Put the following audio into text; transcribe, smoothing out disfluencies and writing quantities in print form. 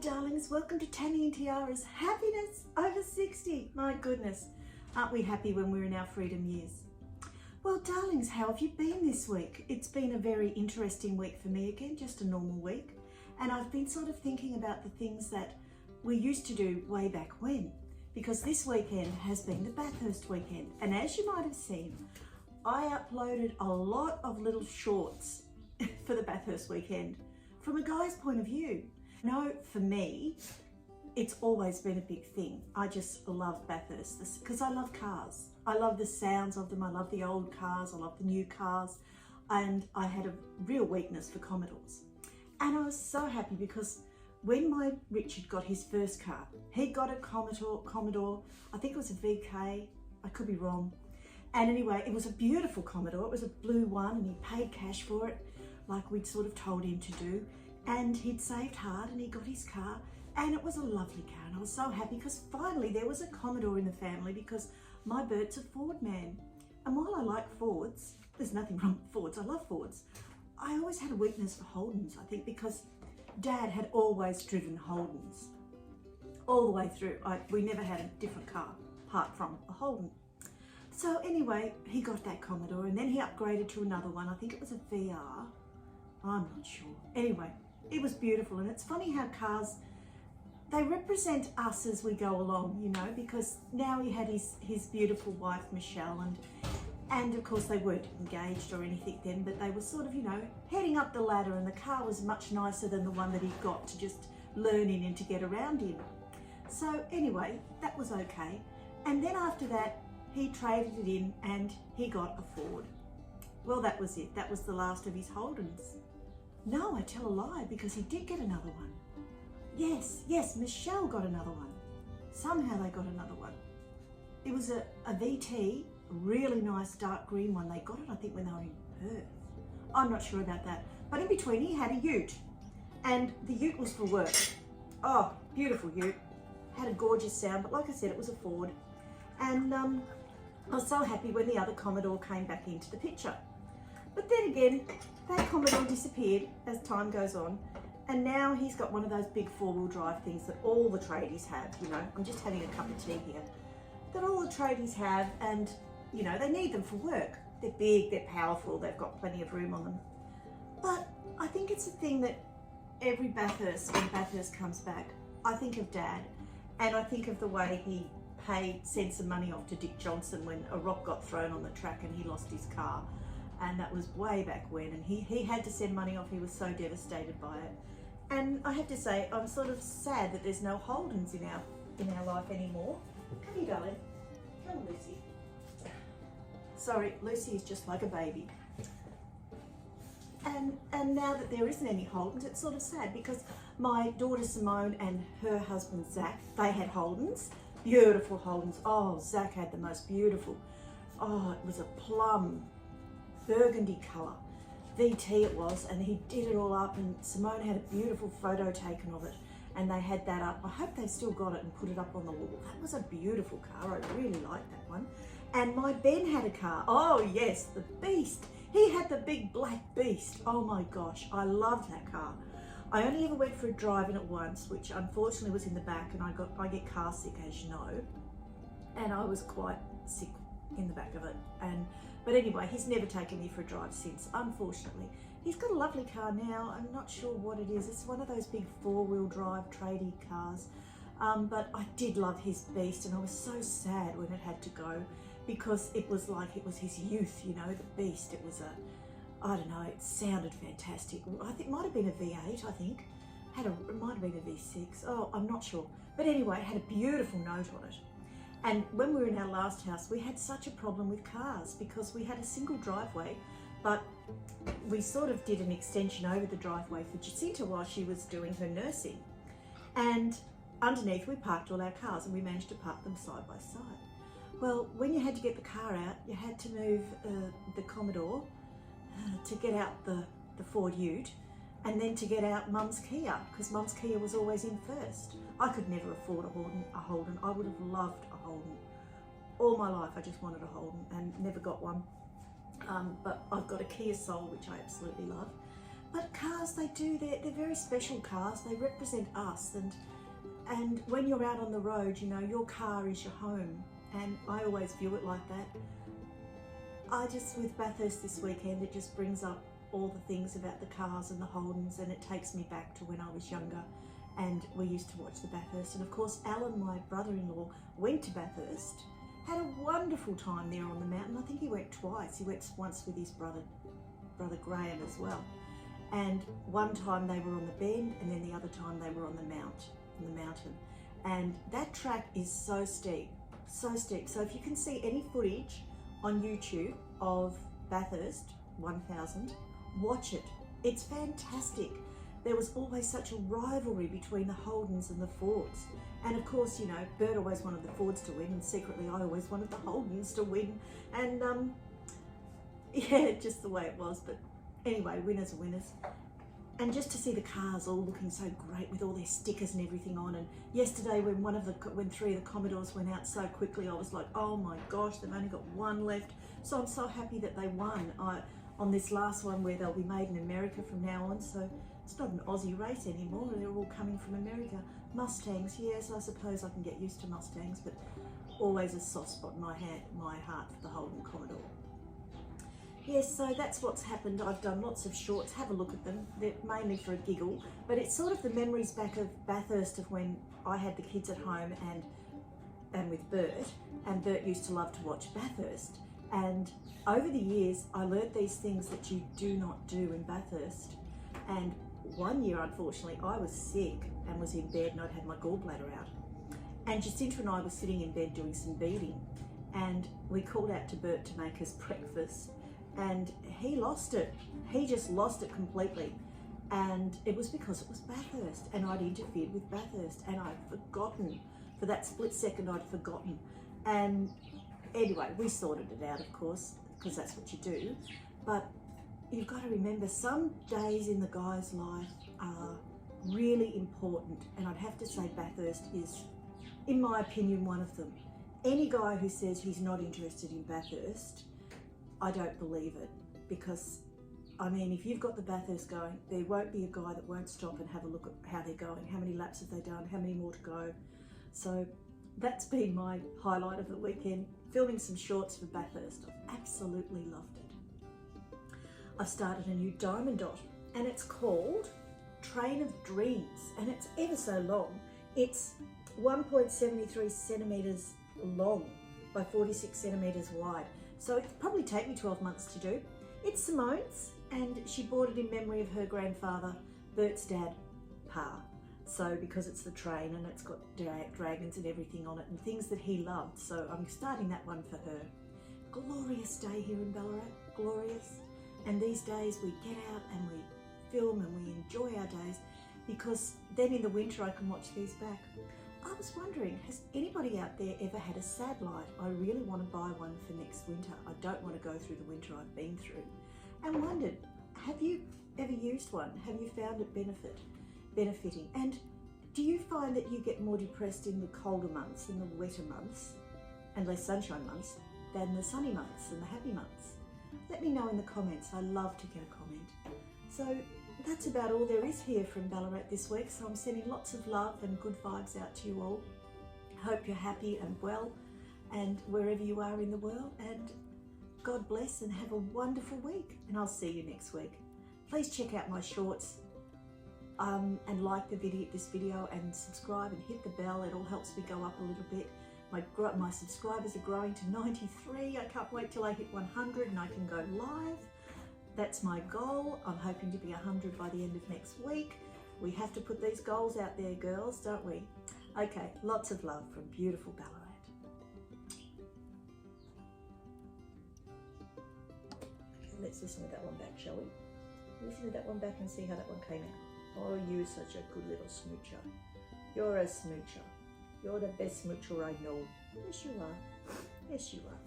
darlings, welcome to Tanny and Tiara's Happiness Over 60. My goodness, aren't we happy when we're in our freedom years? Well, darlings, how have you been this week? It's been a very interesting week for me again, just a normal week. And I've been sort of thinking about the things that we used to do way back when, because this weekend has been the Bathurst weekend. And as you might have seen, I uploaded a lot of little shorts for the Bathurst weekend from a guy's point of view. No, for me, it's always been a big thing. I just love Bathurst because I love cars. I love the sounds of them. I love the old cars. I love the new cars. And I had a real weakness for Commodores. And I was so happy because when my Richard got his first car, he got a Commodore, I think it was a VK, I could be wrong. And anyway, it was a beautiful Commodore. It was a blue one and he paid cash for it, like we'd sort of told him to do. And he'd saved hard and he got his car and it was a lovely car. And I was so happy because finally there was a Commodore in the family because my Bert's a Ford man. And while I like Fords, there's nothing wrong with Fords, I love Fords. I always had a weakness for Holdens, I think, because Dad had always driven Holdens all the way through. We never had a different car apart from a Holden. So anyway, he got that Commodore and then he upgraded to another one. I think it was a VR. I'm not sure. Anyway, it was beautiful. And it's funny how cars, they represent us as we go along, you know, because now he had his beautiful wife, Michelle, and of course they weren't engaged or anything then, but they were sort of, you know, heading up the ladder and the car was much nicer than the one that he got to just learn in and to get around in. So anyway, that was okay. And then after that, he traded it in and he got a Ford. Well, that was it. That was the last of his Holdens. No, I tell a lie, because he did get another one. Yes, Michelle got another one. Somehow they got another one. It was a VT, a really nice dark green one. They got it, I think, when they were in Perth. I'm not sure about that. But in between, he had a ute. And the ute was for work. Oh, beautiful ute. Had a gorgeous sound, but like I said, it was a Ford. And I was so happy when the other Commodore came back into the picture. But then again, that Commodore disappeared as time goes on. And now he's got one of those big four-wheel drive things that all the tradies have, you know. I'm just having a cup of tea here. That all the tradies have, and, you know, they need them for work. They're big, they're powerful, they've got plenty of room on them. But I think it's a thing that every Bathurst, when Bathurst comes back, I think of Dad. And I think of the way he sent some money off to Dick Johnson when a rock got thrown on the track and he lost his car. And that was way back when, and he had to send money off. He was so devastated by it. And I have to say, I'm sort of sad that there's no Holdens in our life anymore. Come here, darling. Come on, Lucy. Sorry, Lucy is just like a baby. And now that there isn't any Holdens, it's sort of sad because my daughter Simone and her husband Zach, they had Holdens. Beautiful Holdens. Oh, Zach had the most beautiful. Oh, it was a plum burgundy colour. VT it was, and he did it all up, and Simone had a beautiful photo taken of it, and they had that up. I hope they've still got it and put it up on the wall. That was a beautiful car. I really liked that one. And my Ben had a car. Oh yes, the Beast. He had the big black Beast. Oh my gosh, I loved that car. I only ever went for a drive in it once, which unfortunately was in the back, and I get car sick, as you know, and I was quite sick in the back of it. But anyway, he's never taken me for a drive since, unfortunately. He's got a lovely car now. I'm not sure what it is. It's one of those big four-wheel drive tradie cars. But I did love his Beast, and I was so sad when it had to go because it was like it was his youth, you know, the Beast. It was I don't know, it sounded fantastic. I think it might have been a V8, I think. It might have been a V6. Oh, I'm not sure. But anyway, it had a beautiful note on it. And when we were in our last house, we had such a problem with cars because we had a single driveway, but we sort of did an extension over the driveway for Jacinta while she was doing her nursing. And underneath we parked all our cars and we managed to park them side by side. Well, when you had to get the car out, you had to move the Commodore to get out the Ford Ute, and then to get out Mum's Kia, because Mum's Kia was always in first. I could never afford a Holden. I would have loved a Holden. All my life I just wanted a Holden and never got one. But I've got a Kia Soul, which I absolutely love. But cars, they're very special cars. They represent us, and when you're out on the road, you know, your car is your home, and I always view it like that. With Bathurst this weekend, it just brings up all the things about the cars and the Holdens, and it takes me back to when I was younger and we used to watch the Bathurst. And of course, Alan, my brother-in-law, went to Bathurst, had a wonderful time there on the mountain. I think he went twice. He went once with his brother Graham as well. And one time they were on the bend, and then the other time they were on the mountain. And that track is so steep, so steep. So if you can see any footage on YouTube of Bathurst 1000, watch it. It's fantastic. There was always such a rivalry between the Holdens and the Fords. And of course, you know, Bert always wanted the Fords to win, and secretly I always wanted the Holdens to win. And yeah, just the way it was. But anyway, winners are winners. And just to see the cars all looking so great with all their stickers and everything on. And yesterday when 3 of the Commodores went out so quickly, I was like, oh my gosh, they've only got one left. So I'm so happy that they won on this last one, where they'll be made in America from now on. So it's not an Aussie race anymore. They're all coming from America. Mustangs, yes, I suppose I can get used to Mustangs, but always a soft spot in my heart for the Holden Commodore. Yes, so that's what's happened. I've done lots of shorts. Have a look at them. They're mainly for a giggle, but it's sort of the memories back of Bathurst, of when I had the kids at home and with Bert, and Bert used to love to watch Bathurst. And over the years, I learnt these things that you do not do in Bathurst. And one year, unfortunately, I was sick and was in bed, and I'd had my gallbladder out. And Jacinta and I were sitting in bed doing some beading, and we called out to Bert to make us breakfast. And he lost it. He just lost it completely. And it was because it was Bathurst, and I'd interfered with Bathurst, and I'd forgotten. For that split second, I'd forgotten. And anyway, we sorted it out, of course, because that's what you do. But you've got to remember, some days in the guy's life are really important. And I'd have to say Bathurst is, in my opinion, one of them. Any guy who says he's not interested in Bathurst, I don't believe it, because I mean, if you've got the Bathurst going, there won't be a guy that won't stop and have a look at how they're going, how many laps have they done, how many more to go. So that's been my highlight of the weekend, filming some shorts for Bathurst. I've absolutely loved it. I've started a new diamond dot, and it's called Train of Dreams, and it's ever so long. It's 1.73 centimetres long by 46 centimetres wide. So it'll probably take me 12 months to do. It's Simone's, and she bought it in memory of her grandfather, Bert's dad, Pa. So because it's the train and it's got dragons and everything on it and things that he loved. So I'm starting that one for her. Glorious day here in Ballarat, glorious. And these days we get out and we film and we enjoy our days, because then in the winter I can watch these back. I was wondering, has anybody out there ever had a sad light? I really want to buy one for next winter. I don't want to go through the winter I've been through. And wondered, have you ever used one? Have you found it benefiting? And do you find that you get more depressed in the colder months, in the wetter months, and less sunshine months, than the sunny months and the happy months? Let me know in the comments. I love to get a comment. So that's about all there is here from Ballarat this week. So I'm sending lots of love and good vibes out to you all. I hope you're happy and well, and wherever you are in the world, and God bless and have a wonderful week, and I'll see you next week. Please check out my shorts and like this video and subscribe and hit the bell. It all helps me go up a little bit. My subscribers are growing to 93. I can't wait till I hit 100 and I can go live. That's my goal. I'm hoping to be 100 by the end of next week. We have to put these goals out there, girls, don't we? Okay, lots of love from beautiful Ballarat. Okay, let's listen to that one back, shall we? Listen to that one back and see how that one came out. Oh, you're such a good little smoocher. You're a smoocher. You're the best smoocher I know. Yes, you are. Yes, you are.